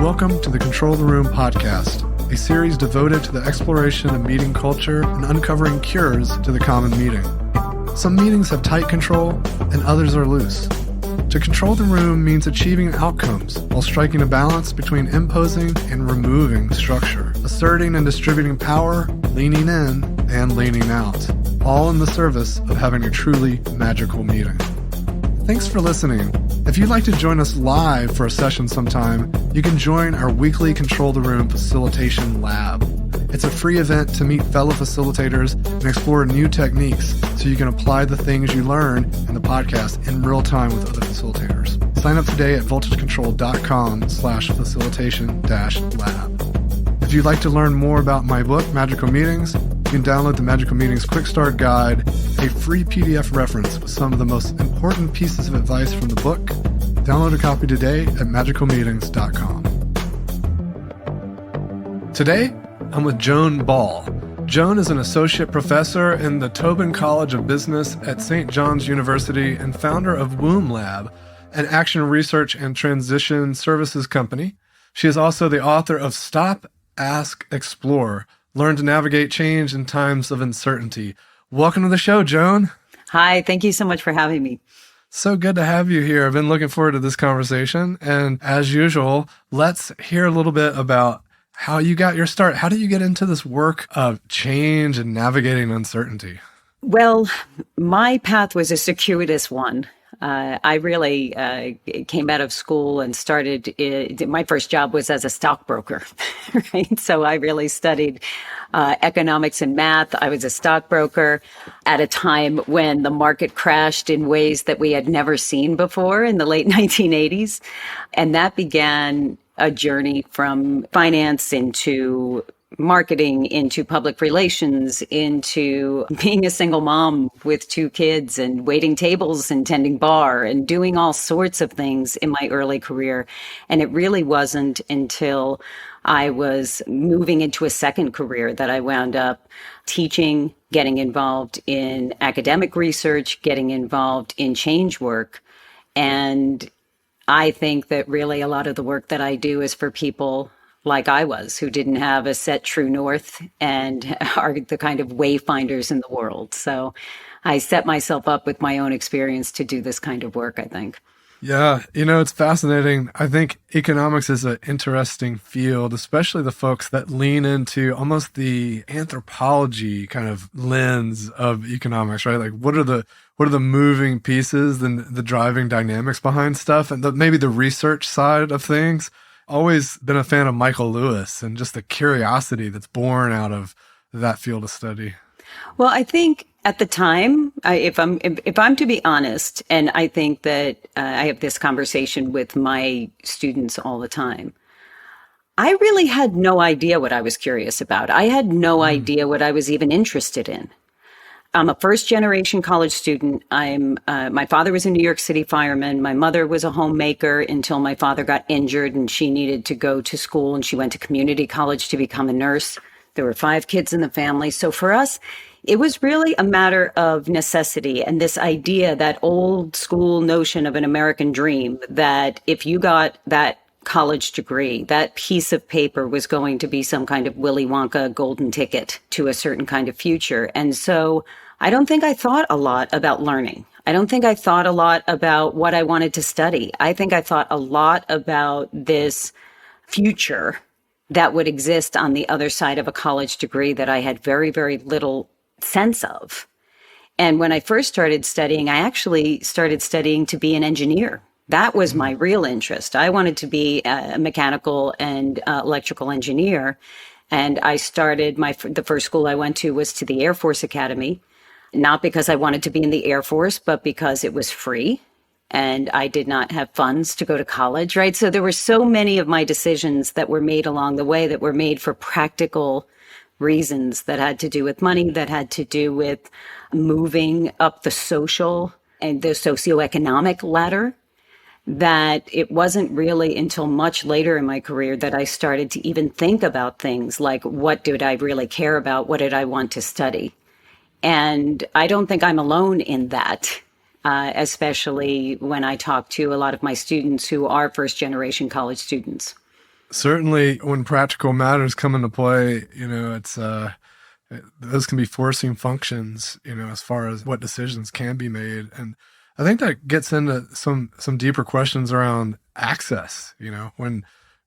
Welcome to the Control the Room podcast, a series devoted to the exploration of meeting culture and uncovering cures to the common meeting. Some meetings have tight control and others are loose. To control the room means achieving outcomes while striking a balance between imposing and removing structure, asserting and distributing power, leaning in and leaning out, all in the service of having a truly magical meeting. Thanks for listening. If you'd like to join us live for a session sometime, you can join our weekly Control the Room Facilitation Lab. It's a free event to meet fellow facilitators and explore new techniques so you can apply the things you learn in the podcast in real time with other facilitators. Sign up today at voltagecontrol.com/facilitation-lab. If you'd like to learn more about my book, Magical Meetings, you can download the Magical Meetings Quick Start Guide, a free PDF reference with some of the most important pieces of advice from the book. Download a copy today at magicalmeetings.com. Today, I'm with Joan Ball. Joan is an associate professor in the Tobin College of Business at St. John's University and founder of Womb Lab, an action research and transition services company. She is also the author of Stop, Ask, Explore, Learn to Navigate Change in Times of Uncertainty. Welcome to the show, Joan. Hi, thank you so much for having me. So good to have you here. I've been looking forward to this conversation. And as usual, let's hear a little bit about how you got your start. How did you get into this work of change and navigating uncertainty? Well, my path was a circuitous one. I really came out of school and started, my first job was as a stockbroker, right? So I really studied economics and math. I was a stockbroker at a time when the market crashed in ways that we had never seen before in the late 1980s. And that began a journey from finance into marketing, into public relations, into being a single mom with 2 kids and waiting tables and tending bar and doing all sorts of things in my early career. And it really wasn't until I was moving into a second career that I wound up teaching, getting involved in academic research, getting involved in change work. And I think that really a lot of the work that I do is for people like I was, who didn't have a set true north and are the kind of wayfinders in the world. So I set myself up with my own experience to do this kind of work, I think. Yeah, it's fascinating. I think economics is an interesting field, especially the folks that lean into almost the anthropology kind of lens of economics, right? Like what are the moving pieces and the driving dynamics behind stuff, and maybe the research side of things. Always been a fan of Michael Lewis and just the curiosity that's born out of that field of study. Well, I think at the time, if I'm to be honest, and I think that I have this conversation with my students all the time, I really had no idea what I was curious about. I had no idea what I was even interested in. I'm a first-generation college student. My father was a New York City fireman. My mother was a homemaker until my father got injured and she needed to go to school, and she went to community college to become a nurse. There were 5 kids in the family. So for us, it was really a matter of necessity and this idea, that old school notion of an American dream, that if you got that college degree, that piece of paper was going to be some kind of Willy Wonka golden ticket to a certain kind of future. And so I don't think I thought a lot about learning. I don't think I thought a lot about what I wanted to study. I think I thought a lot about this future that would exist on the other side of a college degree that I had very, very little sense of. And when I first started studying, I actually started studying to be an engineer. That was my real interest. I wanted to be a mechanical and electrical engineer. And I started the first school I went to was to the Air Force Academy, not because I wanted to be in the Air Force, but because it was free and I did not have funds to go to college, right? So there were so many of my decisions that were made along the way that were made for practical reasons that had to do with money, that had to do with moving up the social and the socioeconomic ladder, that it wasn't really until much later in my career that I started to even think about things like, what did I really care about? What did I want to study? And I don't think I'm alone in that, especially when I talk to a lot of my students who are first-generation college students. Certainly when practical matters come into play, it's those can be forcing functions, as far as what decisions can be made. And I think that gets into some deeper questions around access, when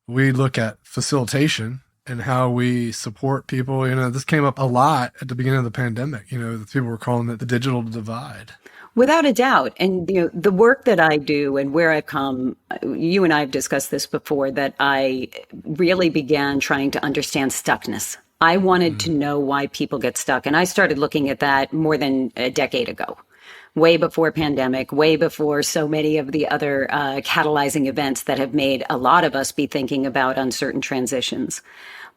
we look at facilitation and how we support people. This came up a lot at the beginning of the pandemic. The people were calling it the digital divide. Without a doubt. And, the work that I do and where I've come, you and I have discussed this before, that I really began trying to understand stuckness. I wanted to know why people get stuck. And I started looking at that more than a decade ago, way before pandemic, way before so many of the other catalyzing events that have made a lot of us be thinking about uncertain transitions.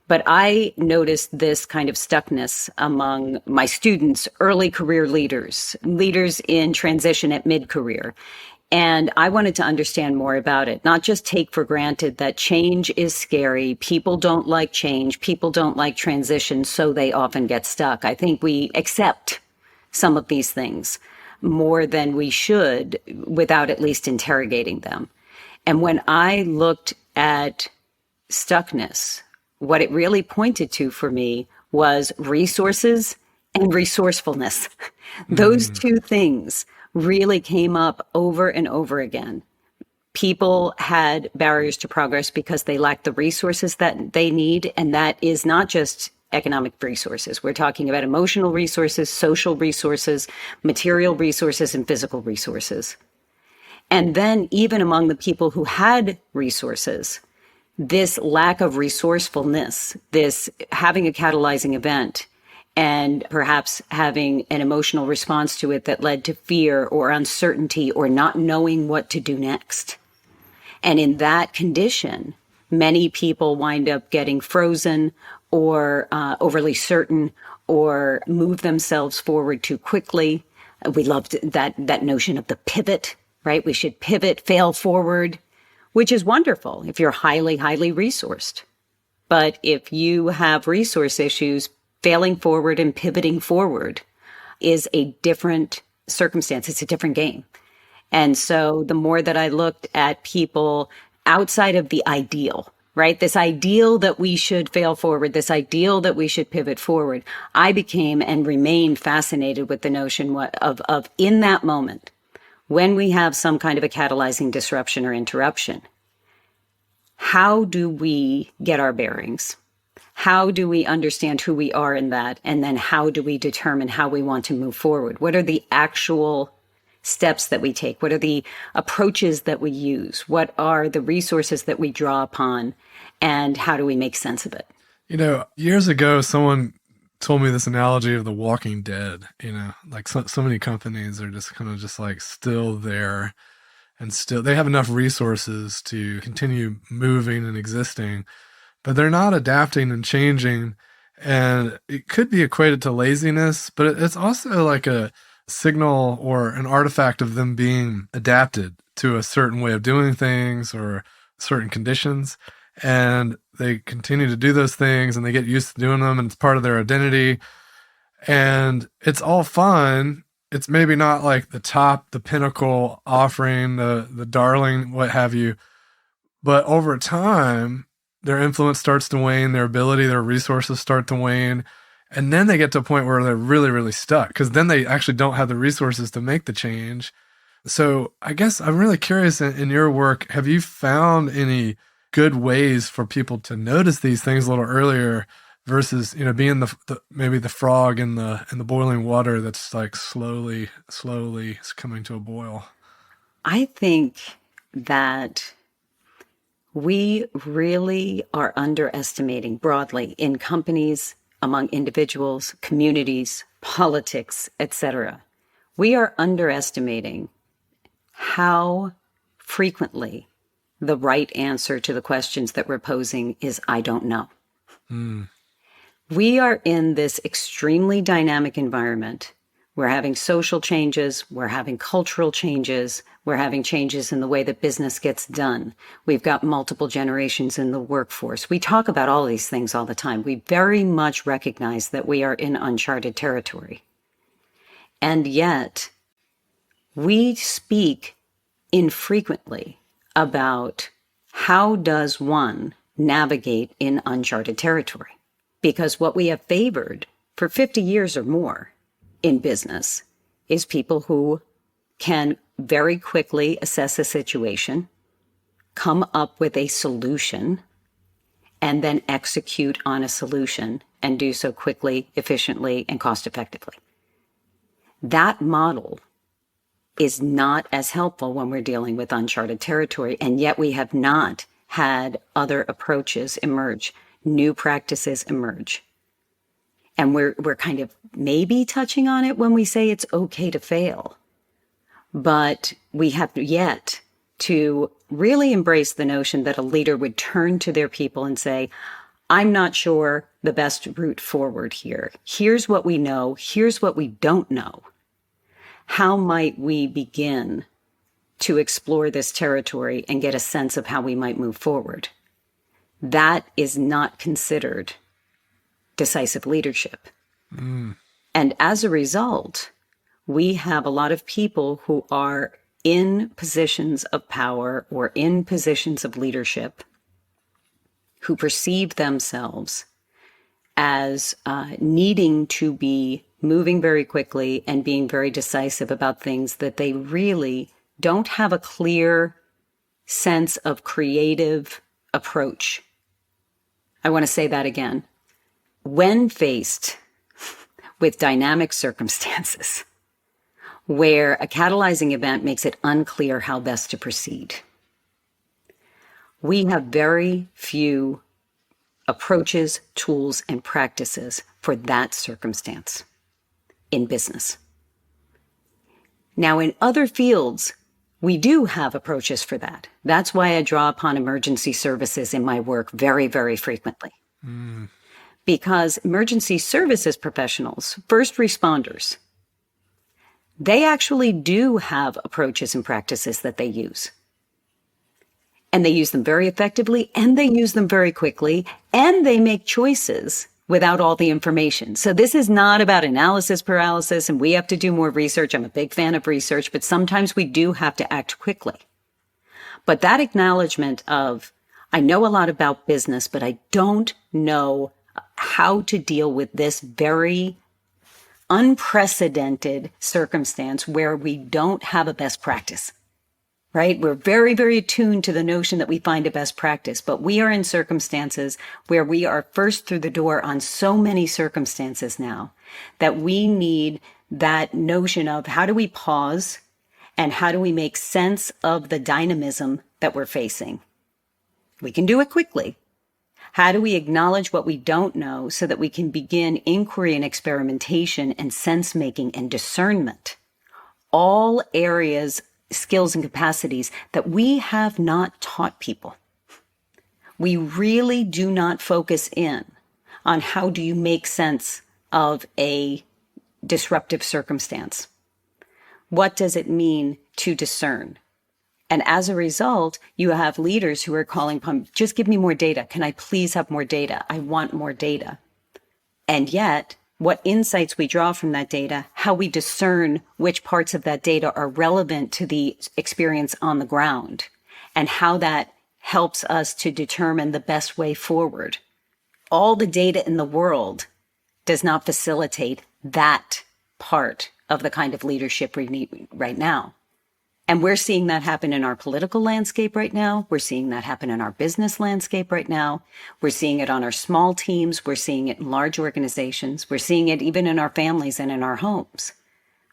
But I noticed this kind of stuckness among my students, early career leaders, leaders in transition at mid-career. And I wanted to understand more about it, not just take for granted that change is scary. People don't like change. People don't like transition, so they often get stuck. I think we accept some of these things more than we should without at least interrogating them. And when I looked at stuckness, what it really pointed to for me was resources and resourcefulness. Those two things really came up over and over again. People had barriers to progress because they lacked the resources that they need. And that is not just economic resources. We're talking about emotional resources, social resources, material resources, and physical resources. And then even among the people who had resources, this lack of resourcefulness, this having a catalyzing event and perhaps having an emotional response to it that led to fear or uncertainty or not knowing what to do next. And in that condition, many people wind up getting frozen or overly certain or move themselves forward too quickly. We loved that notion of the pivot, right? We should pivot, fail forward, which is wonderful if you're highly, highly resourced. But if you have resource issues, failing forward and pivoting forward is a different circumstance. It's a different game. And so the more that I looked at people outside of the ideal, right? This ideal that we should fail forward, this ideal that we should pivot forward, I became and remained fascinated with the notion of in that moment, when we have some kind of a catalyzing disruption or interruption, how do we get our bearings? How do we understand who we are in that? And then how do we determine how we want to move forward? What are the actual steps that we take? What are the approaches that we use? What are the resources that we draw upon? And how do we make sense of it? Years ago, someone told me this analogy of the Walking Dead, like so many companies are just kind of just like still there and still they have enough resources to continue moving and existing, but they're not adapting and changing. And it could be equated to laziness, but it's also like a signal or an artifact of them being adapted to a certain way of doing things or certain conditions. And they continue to do those things and they get used to doing them and it's part of their identity. And it's all fun. It's maybe not like the pinnacle offering, the darling, what have you. But over time, their influence starts to wane, their ability, their resources start to wane. And then they get to a point where they're really, really stuck because then they actually don't have the resources to make the change. So I guess I'm really curious in your work, have you found any good ways for people to notice these things a little earlier versus, being the maybe the frog in the boiling water that's like slowly coming to a boil? I think that we really are underestimating broadly in companies, among individuals, communities, politics, etc. We are underestimating how frequently the right answer to the questions that we're posing is, I don't know. We are in this extremely dynamic environment. We're having social changes. We're having cultural changes. We're having changes in the way that business gets done. We've got multiple generations in the workforce. We talk about all these things all the time. We very much recognize that we are in uncharted territory. And yet, we speak infrequently about how does one navigate in uncharted territory. Because what we have favored for 50 years or more in business is people who can very quickly assess a situation, come up with a solution, and then execute on a solution and do so quickly, efficiently, and cost effectively. That model is not as helpful when we're dealing with uncharted territory, and yet we have not had other approaches emerge, new practices emerge. And we're kind of maybe touching on it when we say it's okay to fail, but we have yet to really embrace the notion that a leader would turn to their people and say, I'm not sure the best route forward here. Here's what we know. Here's what we don't know. How might we begin to explore this territory and get a sense of how we might move forward? That is not considered decisive leadership. And as a result, we have a lot of people who are in positions of power or in positions of leadership who perceive themselves as needing to be moving very quickly and being very decisive about things that they really don't have a clear sense of creative approach. I want to say that again. When faced with dynamic circumstances where a catalyzing event makes it unclear how best to proceed, we have very few approaches, tools, and practices for that circumstance in business. Now, in other fields, we do have approaches for that. That's why I draw upon emergency services in my work very, very frequently. Because emergency services professionals, first responders, they actually do have approaches and practices that they use. And they use them very effectively, and they use them very quickly, and they make choices without all the information. So this is not about analysis paralysis, and we have to do more research. I'm a big fan of research, but sometimes we do have to act quickly. But that acknowledgement of, I know a lot about business, but I don't know how to deal with this very unprecedented circumstance where we don't have a best practice, right? We're very, very attuned to the notion that we find a best practice, but we are in circumstances where we are first through the door on so many circumstances now that we need that notion of how do we pause and how do we make sense of the dynamism that we're facing? We can do it quickly. How do we acknowledge what we don't know so that we can begin inquiry and experimentation and sense making and discernment? All areas, skills, and capacities that we have not taught people. We really do not focus in on how do you make sense of a disruptive circumstance. What does it mean to discern? And as a result, you have leaders who are calling upon, just give me more data. Can I please have more data? I want more data. And yet, what insights we draw from that data, how we discern which parts of that data are relevant to the experience on the ground, and how that helps us to determine the best way forward. All the data in the world does not facilitate that part of the kind of leadership we need right now. And we're seeing that happen in our political landscape right now. We're seeing that happen in our business landscape right now. We're seeing it on our small teams. We're seeing it in large organizations. We're seeing it even in our families and in our homes.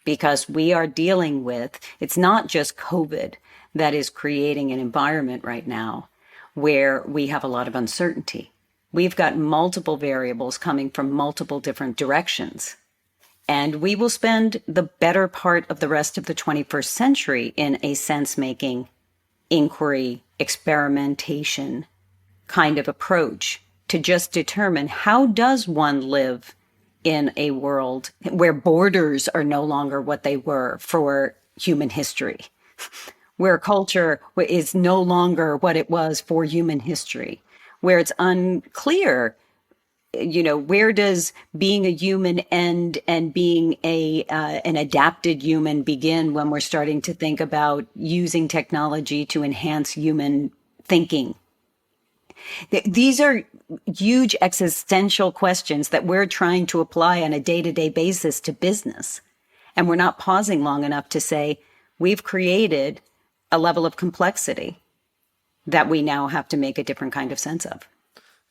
Because we are dealing with, it's not just COVID that is creating an environment right now where we have a lot of uncertainty. We've got multiple variables coming from multiple different directions. And we will spend the better part of the rest of the 21st century in a sense-making, inquiry, experimentation kind of approach to just determine how does one live in a world where borders are no longer what they were for human history, where culture is no longer what it was for human history, where it's unclear, where does being a human end and being an adapted human begin when we're starting to think about using technology to enhance human thinking? These are huge existential questions that we're trying to apply on a day-to-day basis to business. And we're not pausing long enough to say, we've created a level of complexity that we now have to make a different kind of sense of.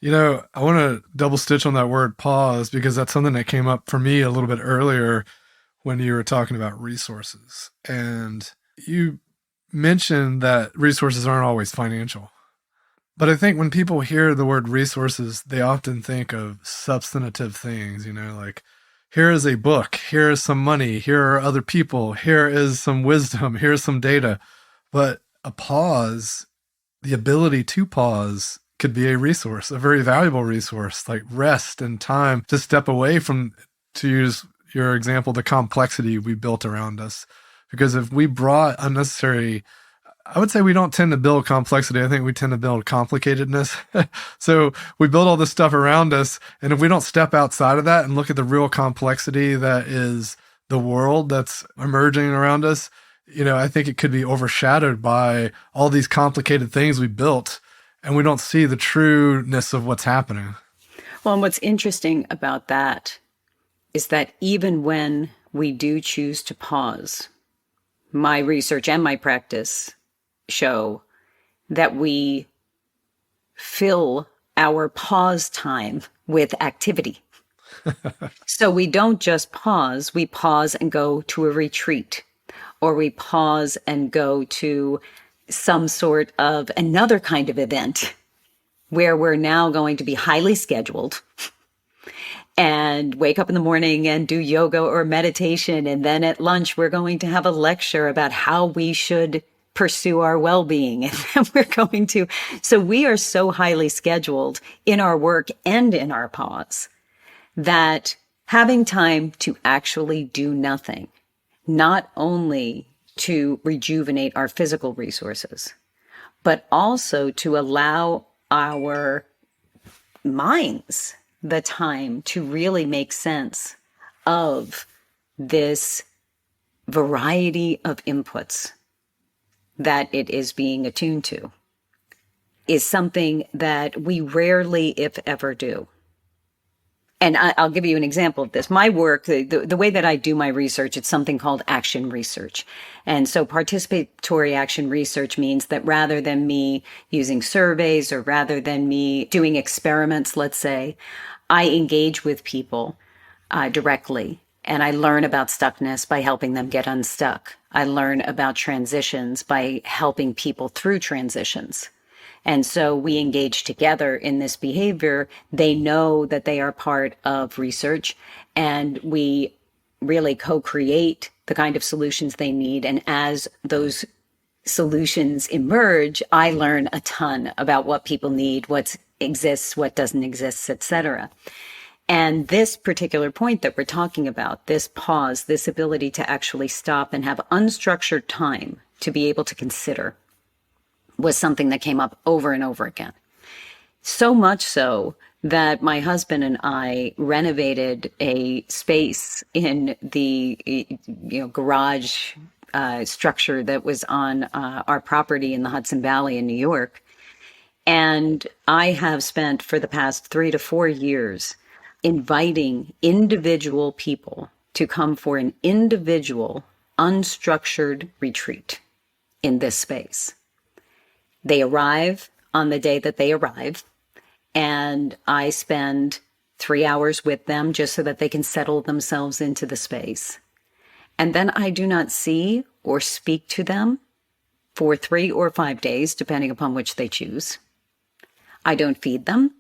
I want to double stitch on that word pause, because that's something that came up for me a little bit earlier when you were talking about resources. And you mentioned that resources aren't always financial. But I think when people hear the word resources, they often think of substantive things, like here is a book, here is some money, here are other people, here is some wisdom, here's some data. But a pause, the ability to pause, could be a resource, a very valuable resource, like rest and time to step away from, to use your example, the complexity we built around us. Because if we brought unnecessary, I would say we don't tend to build complexity. I think we tend to build complicatedness. So we build all this stuff around us. And if we don't step outside of that and look at the real complexity that is the world that's emerging around us, I think it could be overshadowed by all these complicated things we built, and we don't see the trueness of what's happening. Well, and what's interesting about that is that even when we do choose to pause, my research and my practice show that we fill our pause time with activity. So we don't just pause, we pause and go to a retreat, or we pause and go to some sort of another kind of event where we're now going to be highly scheduled and wake up in the morning and do yoga or meditation. And then at lunch, we're going to have a lecture about how we should pursue our well-being. And then we're going to, so we are so highly scheduled in our work and in our pause that having time to actually do nothing, not only to rejuvenate our physical resources, but also to allow our minds the time to really make sense of this variety of inputs that it is being attuned to, is something that we rarely, if ever, do. And I'll give you an example of this. My work, the way that I do my research, it's something called action research. And so participatory action research means that rather than me using surveys or rather than me doing experiments, let's say, I engage with people directly. And I learn about stuckness by helping them get unstuck. I learn about transitions by helping people through transitions. And so we engage together in this behavior. They know that they are part of research, and we really co-create the kind of solutions they need. And as those solutions emerge, I learn a ton about what people need, what exists, what doesn't exist, etc. And this particular point that we're talking about, this pause, this ability to actually stop and have unstructured time to be able to consider, was something that came up over and over again. So much so that my husband and I renovated a space in the garage structure that was on our property in the Hudson Valley in New York. And I have spent for the past 3 to 4 years inviting individual people to come for an individual unstructured retreat in this space. They arrive on the day that they arrive, and I spend 3 hours with them just so that they can settle themselves into the space. And then I do not see or speak to them for 3 or 5 days, depending upon which they choose. I don't feed them.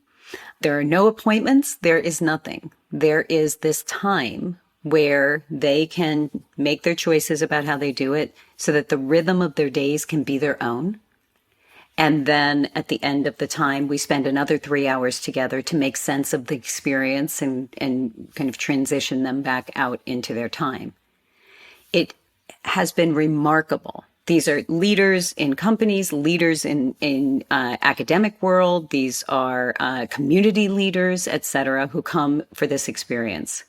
There are no appointments. There is nothing. There is this time where they can make their choices about how they do it so that the rhythm of their days can be their own. And then at the end of the time, we spend another 3 hours together to make sense of the experience and kind of transition them back out into their time. It has been remarkable. These are leaders in companies, leaders in academic world. These are community leaders, et cetera, who come for this experience.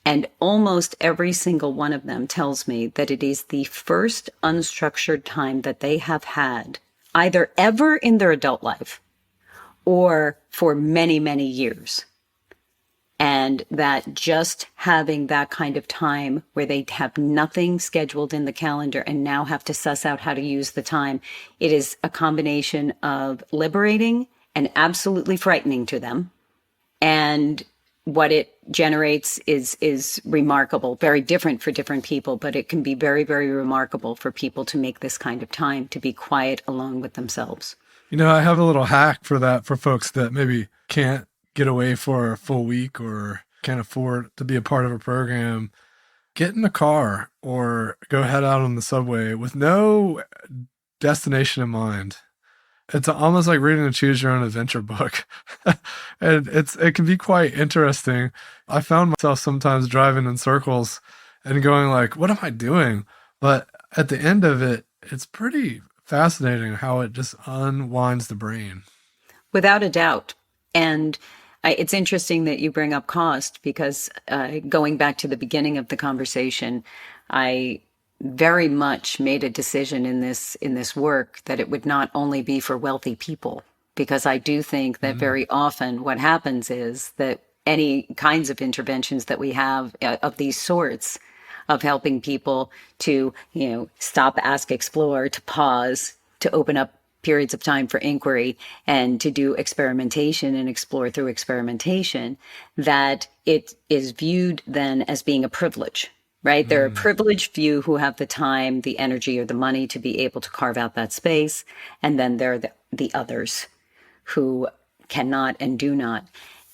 And almost every single one of them tells me that it is the first unstructured time that they have had either ever in their adult life or for many, many years. And that just having that kind of time where they have nothing scheduled in the calendar and now have to suss out how to use the time, it is a combination of liberating and absolutely frightening to them. And what it generates is remarkable, very different for different people, but it can be very, very remarkable for people to make this kind of time to be quiet alone with themselves. I have a little hack for that for folks that maybe can't get away for a full week or can't afford to be a part of a program. Get in a car or go head out on the subway with no destination in mind. It's almost like reading a choose your own adventure book. And it can be quite interesting. I found myself sometimes driving in circles and going like, what am I doing? But at the end of it, it's pretty fascinating how it just unwinds the brain. Without a doubt. And it's interesting that you bring up cost because going back to the beginning of the conversation, I very much made a decision in this work that it would not only be for wealthy people, because I do think that very often what happens is that any kinds of interventions that we have of these sorts of helping people to, stop, ask, explore, to pause, to open up periods of time for inquiry and to do experimentation and explore through experimentation, that it is viewed then as being a privilege, right? There are a privileged few who have the time, the energy, or the money to be able to carve out that space. And then there are the others who cannot and do not.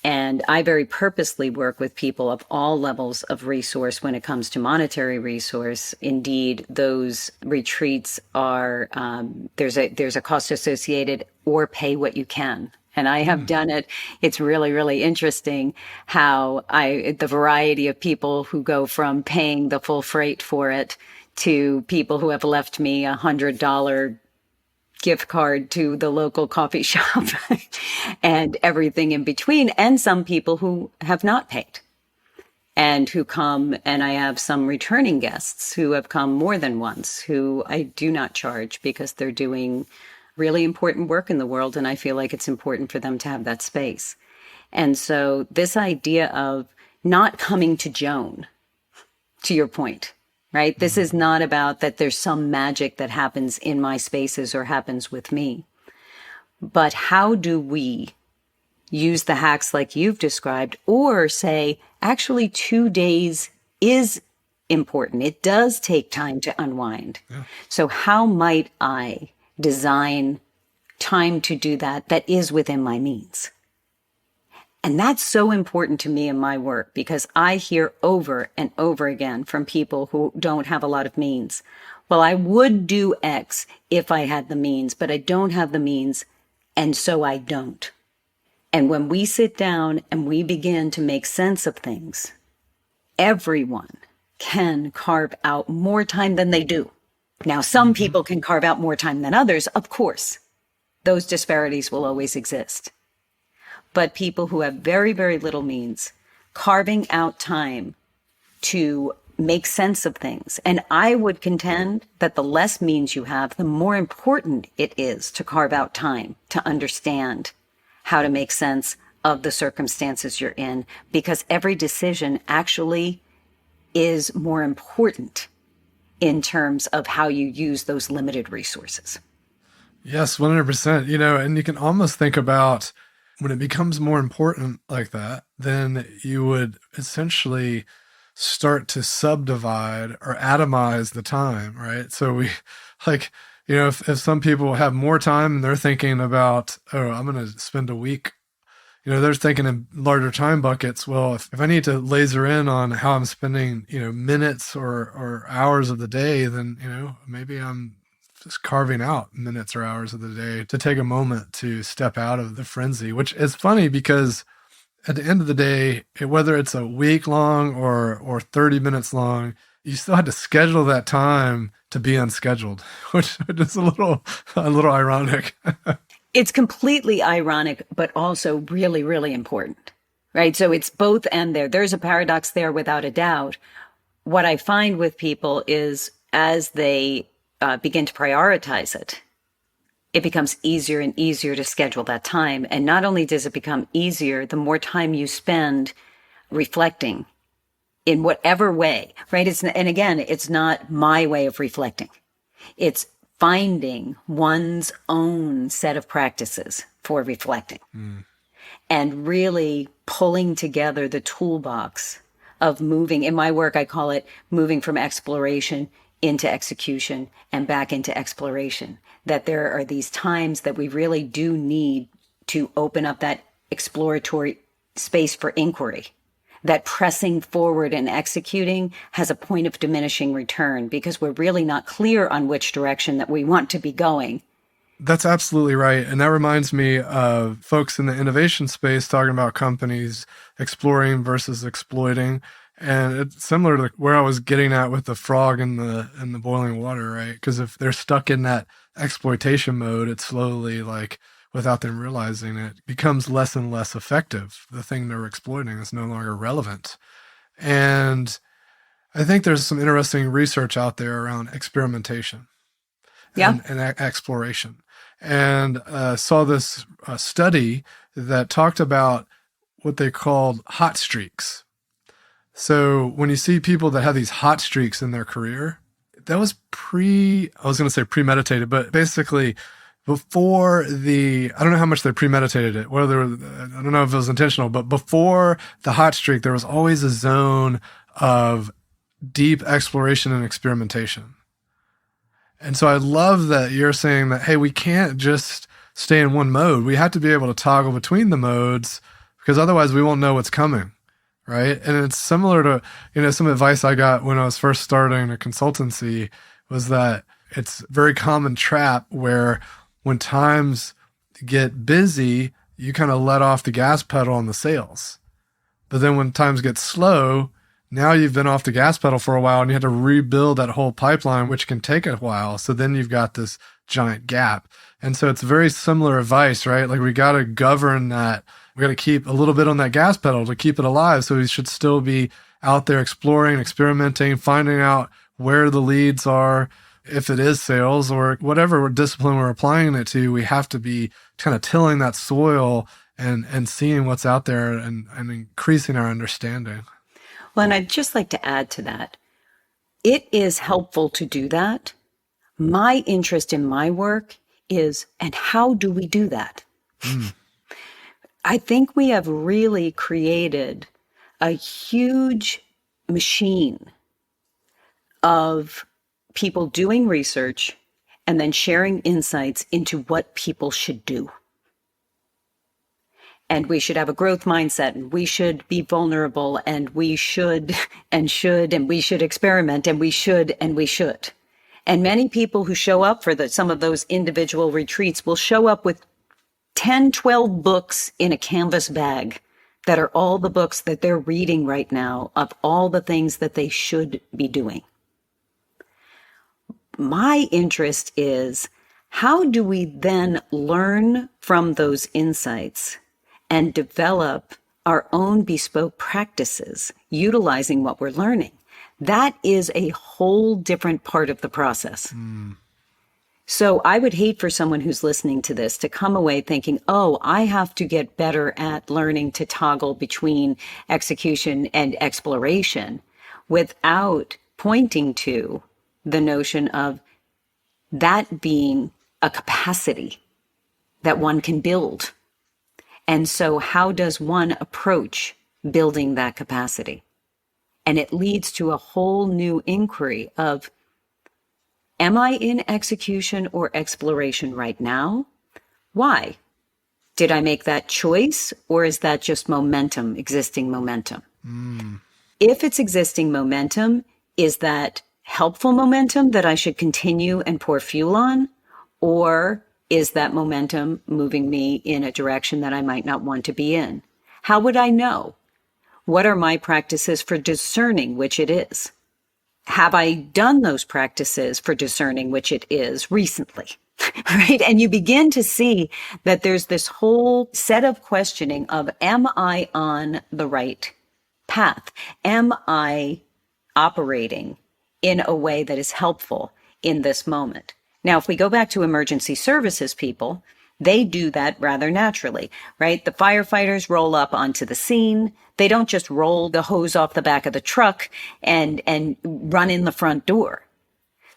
And I very purposely work with people of all levels of resource when it comes to monetary resource. Indeed, those retreats are, there's a cost associated, or pay what you can. And I have done it. It's really, really interesting how the variety of people who go from paying the full freight for it to people who have left me $100 gift card to the local coffee shop and everything in between. And some people who have not paid and who come, and I have some returning guests who have come more than once who I do not charge because they're doing really important work in the world. And I feel like it's important for them to have that space. And so this idea of not coming to Joan, to your point, right? This is not about that there's some magic that happens in my spaces or happens with me. But how do we use the hacks like you've described, or say, actually 2 days is important. It does take time to unwind. Yeah. So how might I design time to do that is within my means? And that's so important to me in my work, because I hear over and over again from people who don't have a lot of means. Well, I would do X if I had the means, but I don't have the means, and so I don't. And when we sit down and we begin to make sense of things, everyone can carve out more time than they do. Now, some people can carve out more time than others, of course. Those disparities will always exist. But people who have very, very little means, carving out time to make sense of things. And I would contend that the less means you have, the more important it is to carve out time to understand how to make sense of the circumstances you're in, because every decision actually is more important in terms of how you use those limited resources. Yes, 100%. And you can almost think about when it becomes more important like that, then you would essentially start to subdivide or atomize the time, right? So we if some people have more time and they're thinking about, I'm going to spend a week, they're thinking in larger time buckets. Well, if I need to laser in on how I'm spending, minutes or hours of the day, then, maybe I'm just carving out minutes or hours of the day to take a moment to step out of the frenzy, which is funny because at the end of the day, whether it's a week long or 30 minutes long, you still had to schedule that time to be unscheduled, which is a little ironic. It's completely ironic, but also really, really important, right? So it's both and there. There's a paradox there without a doubt. What I find with people is as they begin to prioritize it, it becomes easier and easier to schedule that time. And not only does it become easier, the more time you spend reflecting in whatever way, right? And again, it's not my way of reflecting. It's finding one's own set of practices for reflecting and really pulling together the toolbox of moving. In my work, I call it moving from exploration into execution and back into exploration. That there are these times that we really do need to open up that exploratory space for inquiry. That pressing forward and executing has a point of diminishing return because we're really not clear on which direction that we want to be going. That's absolutely right. And that reminds me of folks in the innovation space talking about companies exploring versus exploiting. And it's similar to where I was getting at with the frog in the boiling water, right? Because if they're stuck in that exploitation mode, it slowly, like, without them realizing it, becomes less and less effective. The thing they're exploiting is no longer relevant. And I think there's some interesting research out there around experimentation and exploration. And saw this study that talked about what they called hot streaks. So when you see people that have these hot streaks in their career, that was I was going to say premeditated, but basically before I don't know how much they premeditated it, I don't know if it was intentional, but before the hot streak, there was always a zone of deep exploration and experimentation. And so I love that you're saying that, hey, we can't just stay in one mode. We have to be able to toggle between the modes because otherwise we won't know what's coming, right? And it's similar to, some advice I got when I was first starting a consultancy was that it's a very common trap where when times get busy, you kind of let off the gas pedal on the sales. But then when times get slow, now you've been off the gas pedal for a while and you have to rebuild that whole pipeline, which can take a while. So then you've got this giant gap. And so it's very similar advice, right? Like we got to govern that. We got to keep a little bit on that gas pedal to keep it alive. So we should still be out there exploring, experimenting, finding out where the leads are. If it is sales or whatever discipline we're applying it to, we have to be kind of tilling that soil and seeing what's out there and increasing our understanding. Well, and I'd just like to add to that. It is helpful to do that. My interest in my work is, and how do we do that? I think we have really created a huge machine of people doing research and then sharing insights into what people should do. And we should have a growth mindset, and we should be vulnerable, and we should and we should experiment, and we should. And many people who show up for some of those individual retreats will show up with 10, 12 books in a canvas bag that are all the books that they're reading right now of all the things that they should be doing. My interest is, how do we then learn from those insights and develop our own bespoke practices utilizing what we're learning? That is a whole different part of the process. So I would hate for someone who's listening to this to come away thinking, oh, I have to get better at learning to toggle between execution and exploration, without pointing to the notion of that being a capacity that one can build. And so how does one approach building that capacity? And it leads to a whole new inquiry of, am I in execution or exploration right now? Why? Did I make that choice, or is that just momentum, existing momentum? If it's existing momentum, is that helpful momentum that I should continue and pour fuel on? Or is that momentum moving me in a direction that I might not want to be in? How would I know? What are my practices for discerning which it is? Have I done those practices for discerning which it is recently? Right? And you begin to see that there's this whole set of questioning of, am I on the right path? Am I operating in a way that is helpful in this moment? Now, if we go back to emergency services people, they do that rather naturally, right? The firefighters roll up onto the scene. They don't just roll the hose off the back of the truck and run in the front door.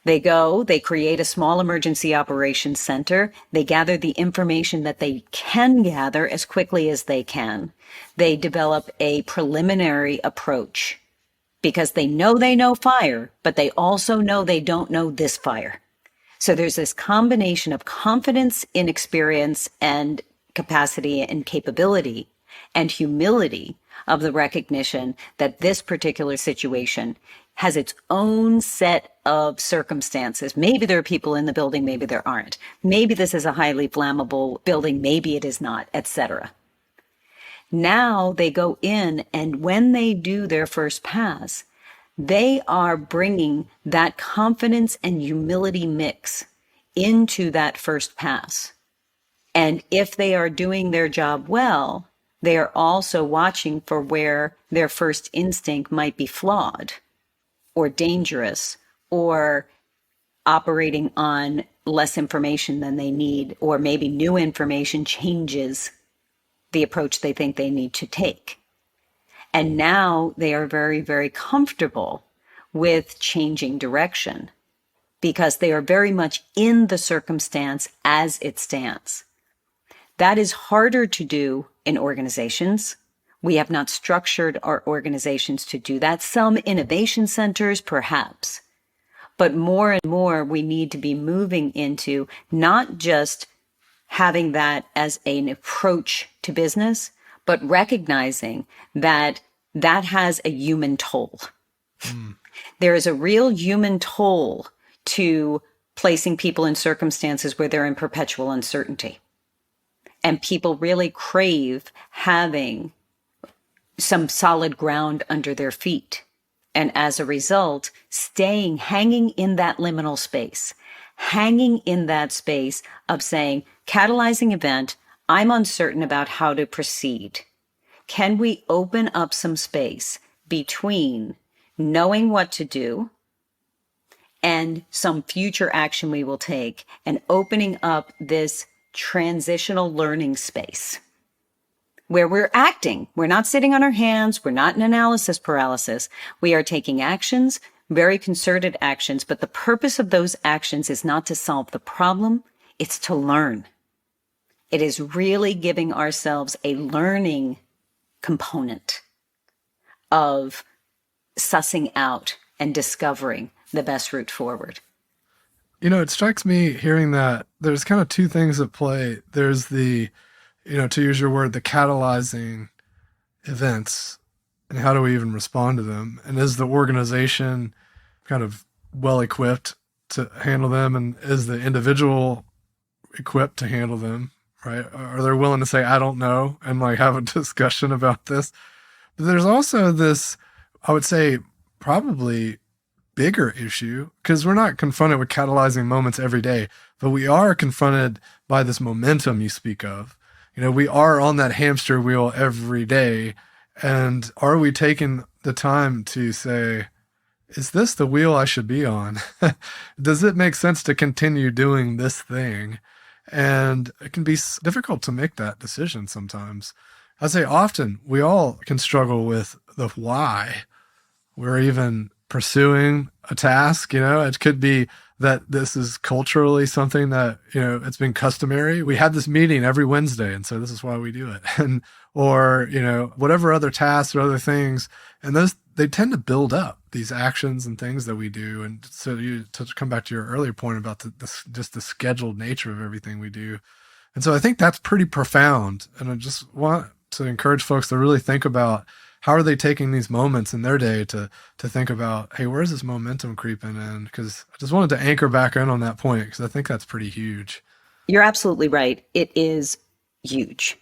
They go, they create a small emergency operations center. They gather the information that they can gather as quickly as they can. They develop a preliminary approach because they know fire, but they also know they don't know this fire. So there's this combination of confidence in experience and capacity and capability and humility of the recognition that this particular situation has its own set of circumstances. Maybe there are people in the building, maybe there aren't. Maybe this is a highly flammable building, maybe it is not, etc. Now they go in, and when they do their first pass, they are bringing that confidence and humility mix into that first pass. And if they are doing their job well, they are also watching for where their first instinct might be flawed or dangerous or operating on less information than they need, or maybe new information changes the approach they think they need to take. And now they are very, very comfortable with changing direction because they are very much in the circumstance as it stands. That is harder to do in organizations. We have not structured our organizations to do that. Some innovation centers, perhaps. But more and more, we need to be moving into not just having that as an approach to business, but recognizing that that has a human toll. There is a real human toll to placing people in circumstances where they're in perpetual uncertainty. And people really crave having some solid ground under their feet. And as a result, hanging in that liminal space, hanging in that space of saying, catalyzing event, I'm uncertain about how to proceed. Can we open up some space between knowing what to do and some future action we will take, and opening up this transitional learning space where we're acting? We're not sitting on our hands. We're not in analysis paralysis. We are taking actions, very concerted actions, but the purpose of those actions is not to solve the problem. It's to learn. It is really giving ourselves a learning component of sussing out and discovering the best route forward. You know, it strikes me hearing that there's kind of two things at play. There's the, to use your word, the catalyzing events, and how do we even respond to them? And is the organization kind of well equipped to handle them? And is the individual equipped to handle them, right? Are they willing to say, I don't know, and like have a discussion about this? But there's also this, I would say, probably bigger issue, because we're not confronted with catalyzing moments every day, but we are confronted by this momentum you speak of. We are on that hamster wheel every day. And are we taking the time to say, is this the wheel I should be on? Does it make sense to continue doing this thing? And it can be difficult to make that decision sometimes. I say often we all can struggle with the why we're even pursuing a task. It could be that this is culturally something that, it's been customary. We had this meeting every Wednesday, and so this is why we do it. Or whatever other tasks or other things. And they tend to build up, these actions and things that we do. And so to come back to your earlier point about just the scheduled nature of everything we do. And so I think that's pretty profound. And I just want to encourage folks to really think about, how are they taking these moments in their day to think about, hey, where's this momentum creeping in? Because I just wanted to anchor back in on that point, because I think that's pretty huge. You're absolutely right. It is huge.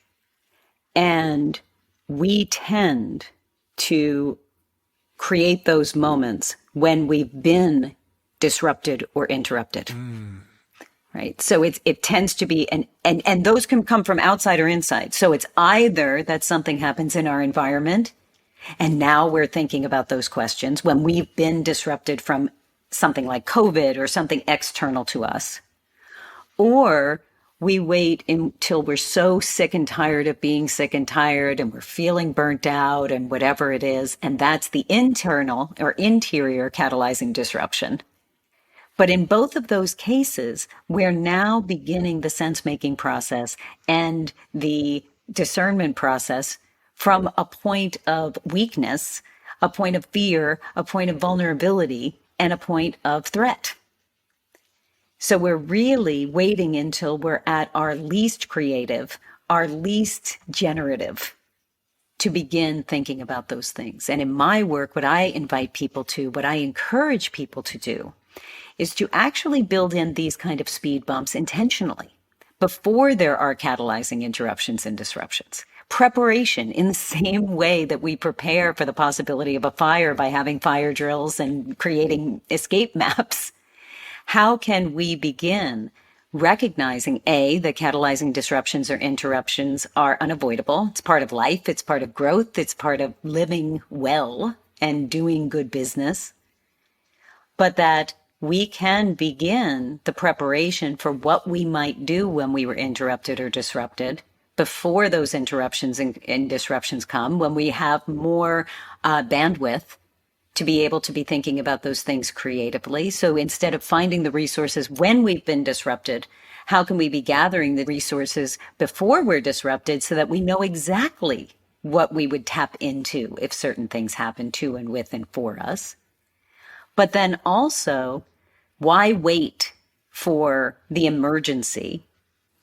And we tend to create those moments when we've been disrupted or interrupted. Right. So it tends to be, and those can come from outside or inside. So it's either that something happens in our environment, and now we're thinking about those questions when we've been disrupted from something like COVID or something external to us, Or we wait until we're so sick and tired of being sick and tired and we're feeling burnt out and whatever it is. And that's the internal or interior catalyzing disruption. But in both of those cases, we're now beginning the sense-making process and the discernment process from a point of weakness, a point of fear, a point of vulnerability, and a point of threat. So we're really waiting until we're at our least creative, our least generative, to begin thinking about those things. And in my work, what I invite people to, what I encourage people to do, is to actually build in these kind of speed bumps intentionally before there are catalyzing interruptions and disruptions. Preparation in the same way that we prepare for the possibility of a fire by having fire drills and creating escape maps. How can we begin recognizing, A, that catalyzing disruptions or interruptions are unavoidable? It's part of life. It's part of growth. It's part of living well and doing good business. But that we can begin the preparation for what we might do when we were interrupted or disrupted before those interruptions and disruptions come, when we have more bandwidth to be able to be thinking about those things creatively. So instead of finding the resources when we've been disrupted, how can we be gathering the resources before we're disrupted so that we know exactly what we would tap into if certain things happen to and with and for us? But then also, why wait for the emergency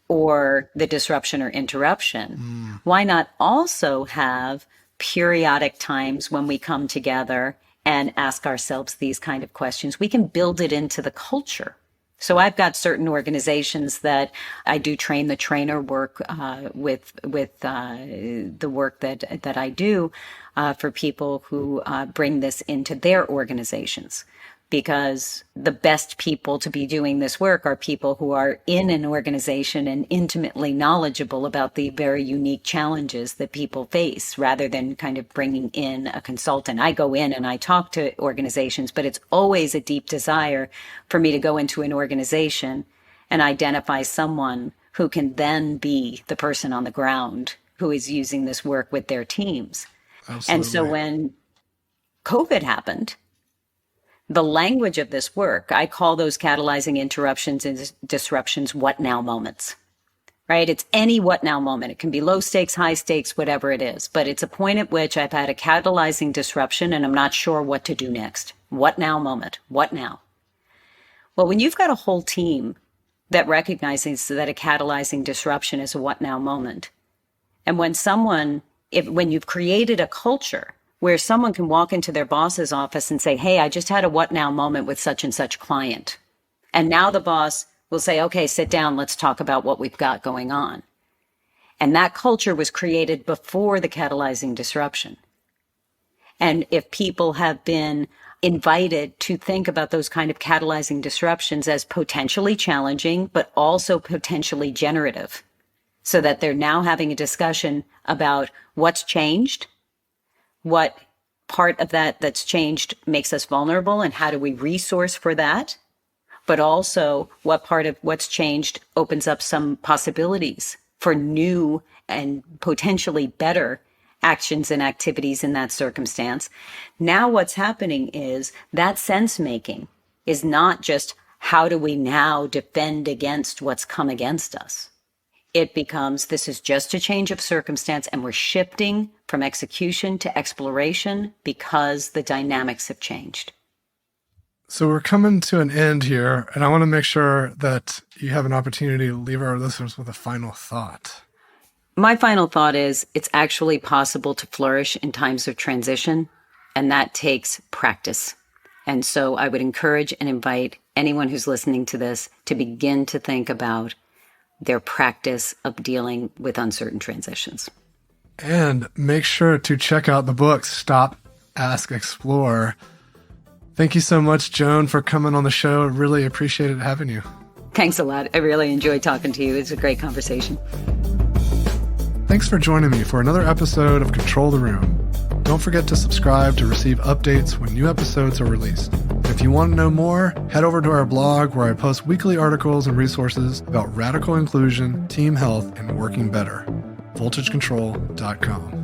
or the disruption or interruption? Why not also have periodic times when we come together and ask ourselves these kind of questions? We can build it into the culture. So I've got certain organizations that I do train the trainer work with the work that I do for people who bring this into their organizations. Because the best people to be doing this work are people who are in an organization and intimately knowledgeable about the very unique challenges that people face, rather than kind of bringing in a consultant. I go in and I talk to organizations, but it's always a deep desire for me to go into an organization and identify someone who can then be the person on the ground who is using this work with their teams. Absolutely. And so when COVID happened, the language of this work, I call those catalyzing interruptions and disruptions what now moments, right? It's any what now moment. It can be low stakes, high stakes, whatever it is. But it's a point at which I've had a catalyzing disruption and I'm not sure what to do next. What now moment? What now? Well, when you've got a whole team that recognizes that a catalyzing disruption is a what now moment, and when you've created a culture where someone can walk into their boss's office and say, hey, I just had a what now moment with such and such client. And now the boss will say, okay, sit down, let's talk about what we've got going on. And that culture was created before the catalyzing disruption. And if people have been invited to think about those kind of catalyzing disruptions as potentially challenging, but also potentially generative, so that they're now having a discussion about what's changed, what part of that's changed makes us vulnerable, and how do we resource for that? But also, what part of what's changed opens up some possibilities for new and potentially better actions and activities in that circumstance. Now what's happening is that sense making is not just how do we now defend against what's come against us. It becomes, this is just a change of circumstance and we're shifting from execution to exploration because the dynamics have changed. So we're coming to an end here, and I want to make sure that you have an opportunity to leave our listeners with a final thought. My final thought is it's actually possible to flourish in times of transition, and that takes practice. And so I would encourage and invite anyone who's listening to this to begin to think about their practice of dealing with uncertain transitions. And make sure to check out the book, Stop, Ask, Explore. Thank you so much, Joan, for coming on the show. Really appreciated having you. Thanks a lot. I really enjoyed talking to you. It's a great conversation. Thanks for joining me for another episode of Control the Room. Don't forget to subscribe to receive updates when new episodes are released. And if If you want to know more, head over to our blog where I post weekly articles and resources about radical inclusion, team health, and working better. VoltageControl.com.